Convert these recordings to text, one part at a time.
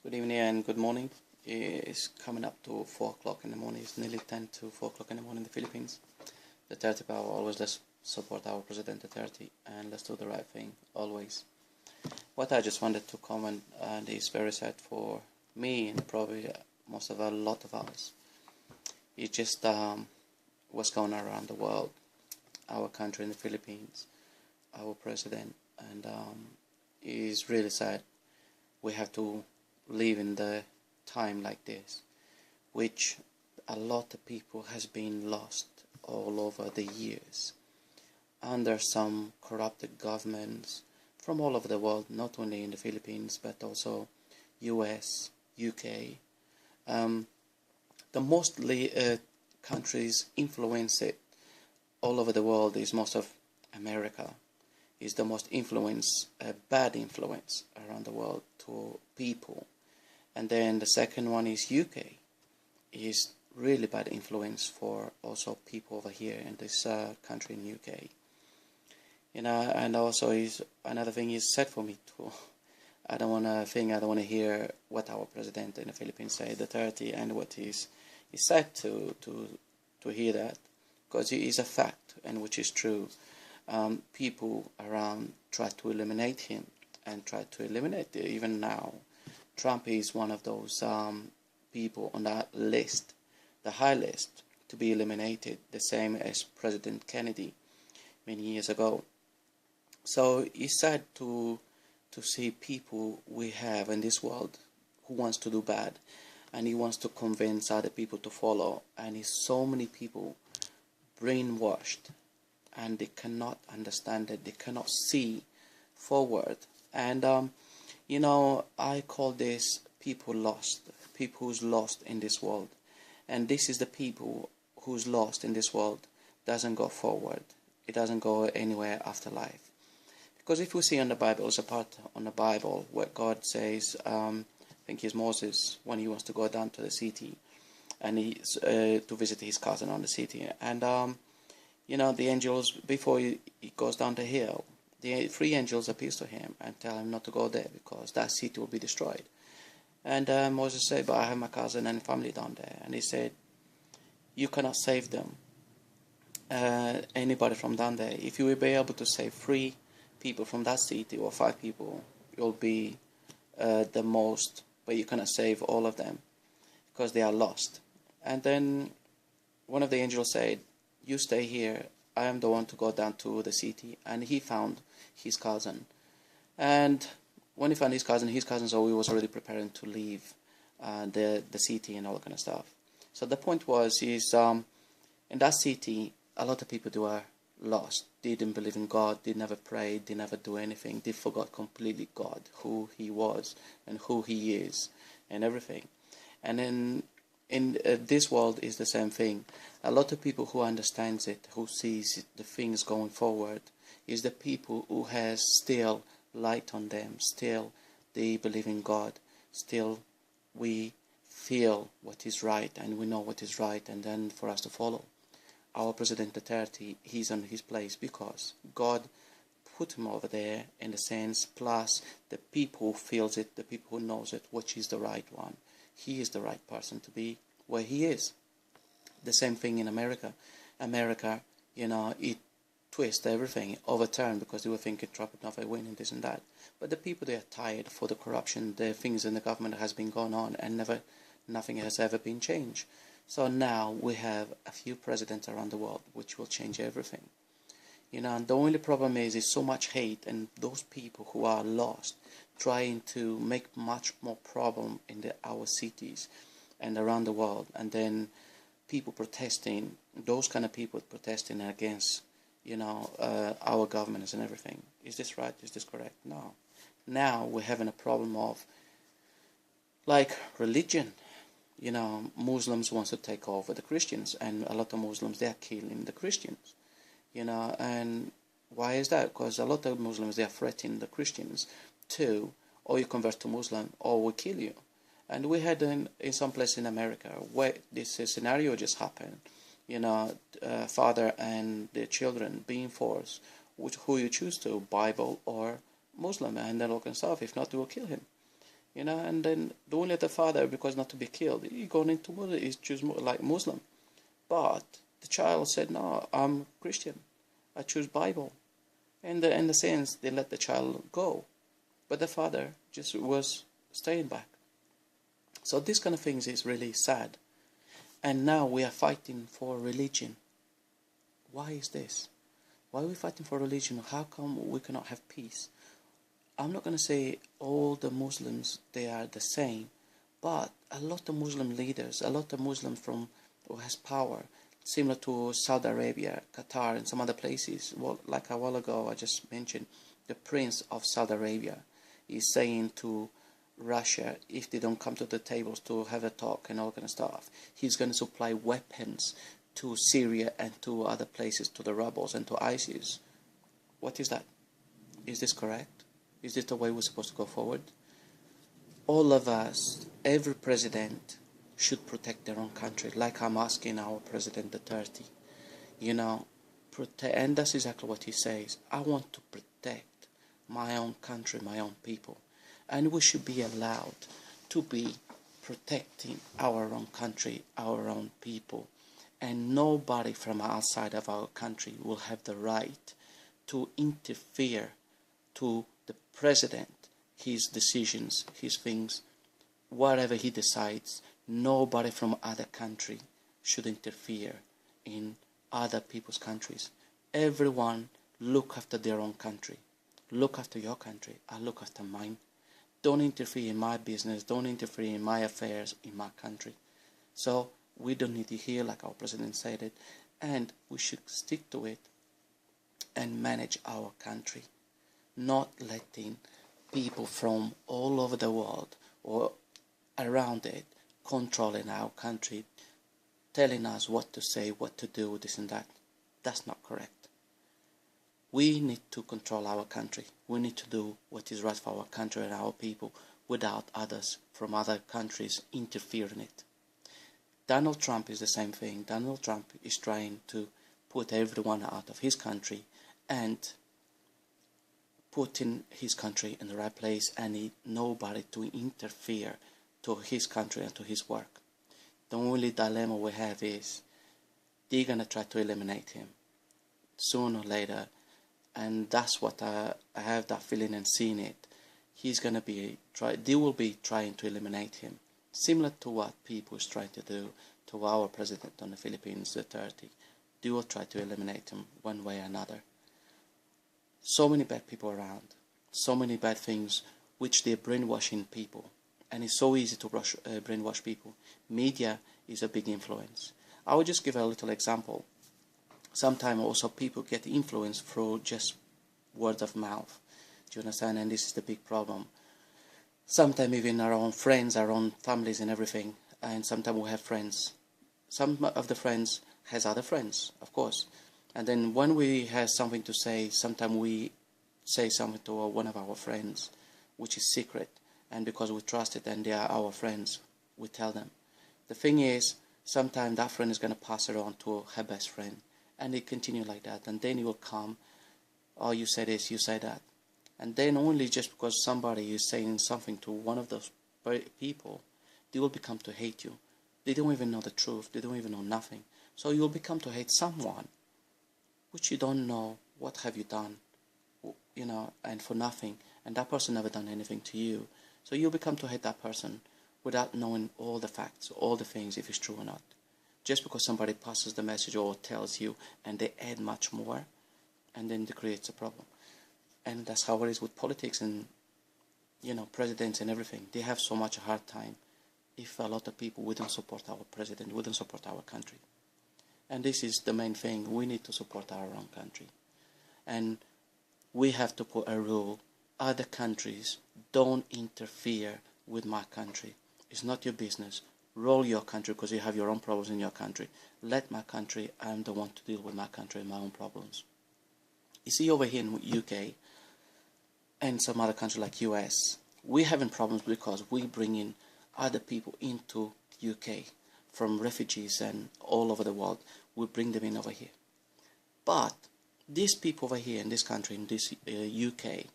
Good evening and good morning. It's coming up to 4 o'clock in the morning. It's nearly 10 to 4 o'clock in the morning in the Philippines. Duterte power, always let's support our President Duterte and let's do the right thing, always. What I just wanted to comment, and is very sad for me and probably most of a lot of us, is just what's going on around the world, our country in the Philippines, our president, and it is really sad. We have to live in the time like this, which a lot of people has been lost all over the years under some corrupted governments from all over the world, not only in the Philippines but also US, UK. The mostly countries influence it all over the world is most of America is the most influence, bad influence around the world to people. And then the second one is UK, is really bad influence for also people over here in this country in UK. And also is another thing is sad for me too. I don't want to hear what our president in the Philippines say, Duterte, and what is sad to hear that, because it is a fact and which is true. People around try to eliminate him and try to eliminate it. Even now, Trump is one of those people on that list, the high list, to be eliminated, the same as President Kennedy many years ago. So it's sad to see people we have in this world who wants to do bad, and he wants to convince other people to follow, and it's so many people brainwashed, and they cannot understand it, they cannot see forward. And I call this people lost, people who's lost in this world. And this is the people who's lost in this world doesn't go forward, it doesn't go anywhere after life. Because if we see on the Bible, there's a part on the Bible where God says, I think it's Moses, when he wants to go down to the city and to visit his cousin on the city, and the angels, before he goes down the hill, the 3 angels appears to him and tell him not to go there because that city will be destroyed. And Moses said, but I have my cousin and family down there. And he said, you cannot save them, anybody from down there. If you will be able to save 3 people from that city or 5 people, you'll be the most, but you cannot save all of them because they are lost. And then one of the angels said, you stay here, I am the one to go down to the city. And he found his cousin. And when he found his cousin, so he was already preparing to leave the city and all that kind of stuff. So the point was, in that city, a lot of people are lost. They didn't believe in God, they never prayed, they never do anything. They forgot completely God, who he was and who he is and everything. And then in this world is the same thing. A lot of people who understands it, who sees the things going forward, is the people who has still light on them, still they believe in God, still we feel what is right and we know what is right, and then for us to follow. Our President Duterte, he's on his place because God put him over there in the sense, plus the people who feels it, the people who knows it, which is the right one. He is the right person to be where he is. The same thing in America. America, it twists everything, overturned because they were thinking Trump would never win and this and that. But the people, they are tired for the corruption, the things in the government has been going on and nothing has ever been changed. So now we have a few presidents around the world which will change everything. And the only problem is so much hate, and those people who are lost trying to make much more problem in our cities and around the world, and then people protesting, those kind of people protesting against our governments and everything. Is this right? Is this correct? No. Now we're having a problem of like religion. Muslims want to take over the Christians, and a lot of Muslims, they are killing the Christians. And why is that? Because a lot of Muslims, they are threatening the Christians to, or you convert to Muslim, or we kill you. And we had in some place in America where this scenario just happened. Father and the children being forced, who you choose to, Bible or Muslim, and then all kind of stuff. If not, they will kill him. and then the only other father, because not to be killed, he gone into Muslim, he choose like Muslim. But the child said, no, I'm Christian, I choose Bible. And in the sense, they let the child go. But the father just was staying back. So this kind of things is really sad. And now we are fighting for religion. Why is this? Why are we fighting for religion? How come we cannot have peace? I'm not going to say all the Muslims, they are the same. But a lot of Muslim leaders, a lot of Muslims from who has power, similar to Saudi Arabia, Qatar, and some other places. Well, like a while ago, I just mentioned the Prince of Saudi Arabia is saying to Russia, if they don't come to the tables to have a talk and all kind of stuff, he's going to supply weapons to Syria and to other places, to the rebels and to ISIS. What is that? Is this correct? Is this the way we're supposed to go forward? All of us, every president, should protect their own country, like I'm asking our President Duterte. Protect, and that's exactly what he says. I want to protect my own country, my own people. And we should be allowed to be protecting our own country, our own people. And nobody from outside of our country will have the right to interfere to the president, his decisions, his things, whatever he decides. Nobody from other country should interfere in other people's countries. Everyone look after their own country. Look after your country. I look after mine. Don't interfere in my business. Don't interfere in my affairs in my country. So we don't need to hear like our president said it, and we should stick to it and manage our country, not letting people from all over the world or around it controlling our country, telling us what to say, what to do, this and that. That's not correct. We need to control our country. We need to do what is right for our country and our people without others from other countries interfering in it. Donald Trump is the same thing. Donald Trump is trying to put everyone out of his country and putting his country in the right place and need nobody to interfere to his country and to his work. The only dilemma we have is they're going to try to eliminate him sooner or later, and that's what I have that feeling and seeing it. He's going to be they will be trying to eliminate him, similar to what people is trying to do to our president on the Philippines, Duterte. They will try to eliminate him one way or another. So many bad people around, so many bad things which they're brainwashing people. And it's so easy to brainwash people. Media is a big influence. I will just give a little example. Sometimes also people get influenced through just word of mouth. Do you understand? And this is the big problem. Sometimes even our own friends, our own families and everything. And sometimes we have friends. Some of the friends has other friends, of course. And then when we have something to say, sometimes we say something to one of our friends, which is secret. And because we trust it and they are our friends, we tell them. The thing is, sometimes that friend is going to pass it on to her best friend. And they continue like that. And then it will come, oh, you say this, you say that. And then only just because somebody is saying something to one of those people, they will become to hate you. They don't even know the truth. They don't even know nothing. So you will become to hate someone, which you don't know what have you done, and for nothing. And that person never done anything to you. So you'll become to hate that person without knowing all the facts, all the things, if it's true or not. Just because somebody passes the message or tells you and they add much more, and then it creates a problem. And that's how it is with politics and, presidents and everything. They have so much a hard time if a lot of people wouldn't support our president, wouldn't support our country. And this is the main thing. We need to support our own country. And we have to put a rule. Other countries don't interfere with my country. It's not your business. Roll your country because you have your own problems in your country. Let my country, I'm the one to deal with my country and my own problems. You see, over here in UK and some other countries like US, we're having problems because we bring in other people into UK from refugees and all over the world. We bring them in over here. But these people over here in this country, in this UK,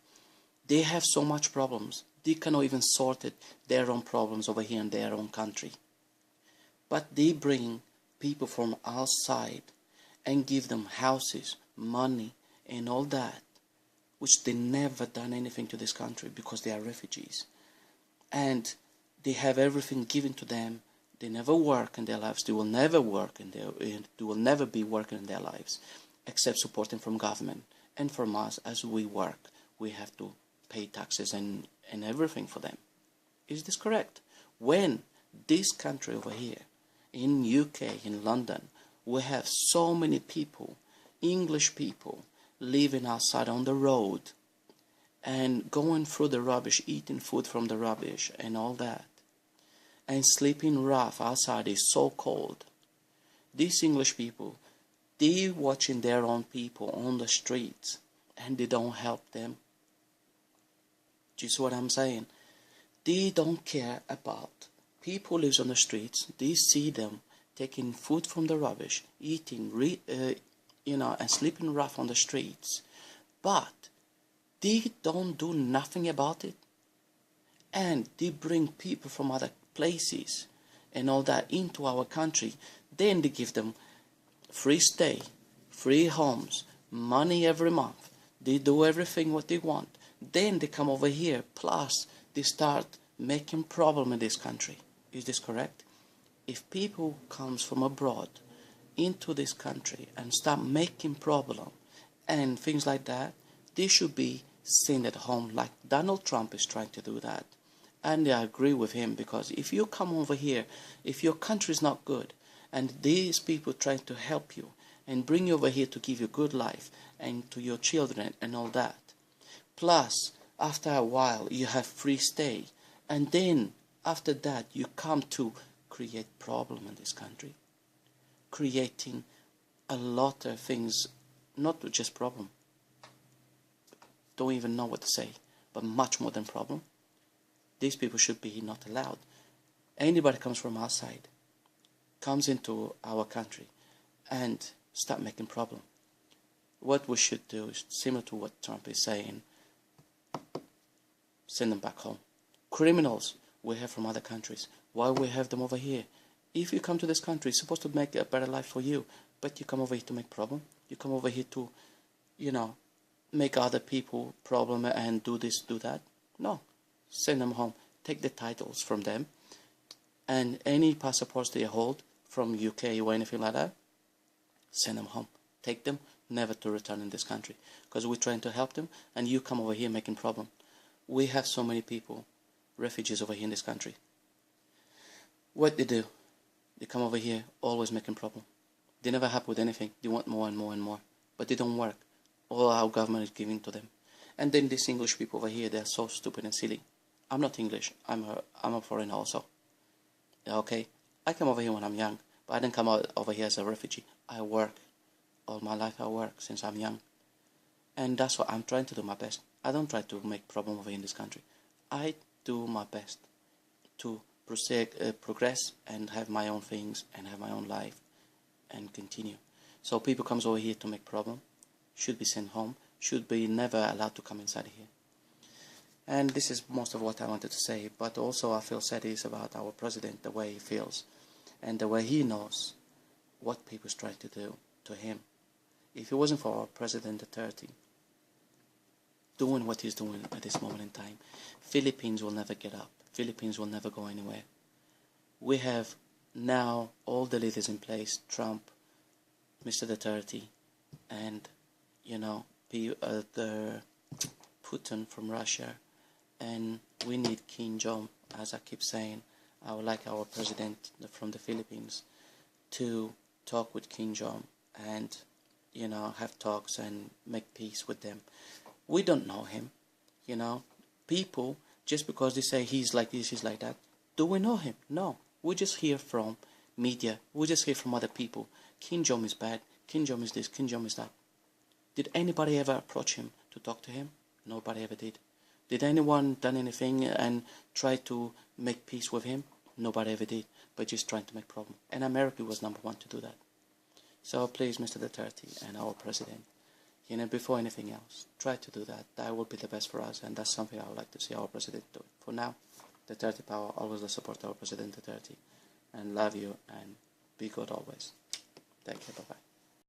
they have so much problems. They cannot even sort it, their own problems over here in their own country. But they bring people from outside and give them houses, money, and all that, which they never done anything to this country because they are refugees. And they have everything given to them. They never work in their lives. They will never work they will never be working in their lives, except supporting from government. And from us, as we work, we have to pay taxes and everything for them. Is this correct? When this country over here, in UK, in London, we have so many people, English people, living outside on the road and going through the rubbish, eating food from the rubbish and all that, and sleeping rough outside is so cold. These English people, they watching their own people on the streets and they don't help them. Do you see what I'm saying? They don't care about people who live on the streets. They see them taking food from the rubbish, eating, and sleeping rough on the streets. But they don't do nothing about it. And they bring people from other places and all that into our country. Then they give them free stay, free homes, money every month. They do everything what they want. Then they come over here, plus they start making problem in this country. Is this correct? If people comes from abroad into this country and start making problem and things like that, they should be sent at home, like Donald Trump is trying to do that. And I agree with him, because if you come over here, if your country is not good, and these people trying to help you and bring you over here to give you a good life and to your children and all that, plus after a while you have free stay, and then after that you come to create problem in this country, creating a lot of things, not just problem, don't even know what to say, but much more than problem. These people should be not allowed. Anybody comes from outside, comes into our country and start making problem. What we should do is similar to what Trump is saying, send them back home. Criminals we have from other countries, why we have them over here? If you come to this country, it's supposed to make a better life for you, but you come over here to make problem. You come over here to, make other people problem and do this, do that. No, send them home. Take the titles from them, and any passports they hold from UK or anything like that, send them home. Take them, never to return in this country, because we're trying to help them, and you come over here making problem. We have so many people, refugees over here in this country. What they do, they come over here always making problem. They never happy with anything. They want more and more and more, but they don't work. All our government is giving to them. And then these English people over here, they are so stupid and silly. I'm not English. I'm a foreigner also. Okay? I came over here when I'm young, but I didn't come over here as a refugee. I work. All my life I work since I'm young. And that's what I'm trying to do my best. I don't try to make problem over here in this country. I do my best to progress and have my own things and have my own life and continue. So people comes over here to make problem, should be sent home, should be never allowed to come inside here. And this is most of what I wanted to say, but also I feel sad is about our president, the way he feels, and the way he knows what people's trying to do to him. If it wasn't for our President Duterte doing what he's doing at this moment in time, Philippines will never get up. Philippines will never go anywhere. We have now all the leaders in place, Trump, Mr. Duterte, and, the Putin from Russia, and we need Kim Jong, as I keep saying. I would like our president from the Philippines to talk with Kim Jong and, have talks and make peace with them. We don't know him, People, just because they say he's like this, he's like that, do we know him? No. We just hear from media. We just hear from other people. Kim Jong is bad. Kim Jong is this. Kim Jong is that. Did anybody ever approach him to talk to him? Nobody ever did. Did anyone done anything and try to make peace with him? Nobody ever did. But just trying to make problem. And America was number one to do that. So please, Mr. Duterte and our president, before anything else. Try to do that. That will be the best for us, and that's something I would like to see our president do. For now, Duterte power, always let's support our President Duterte, and love you, and be good always. Take care, bye-bye.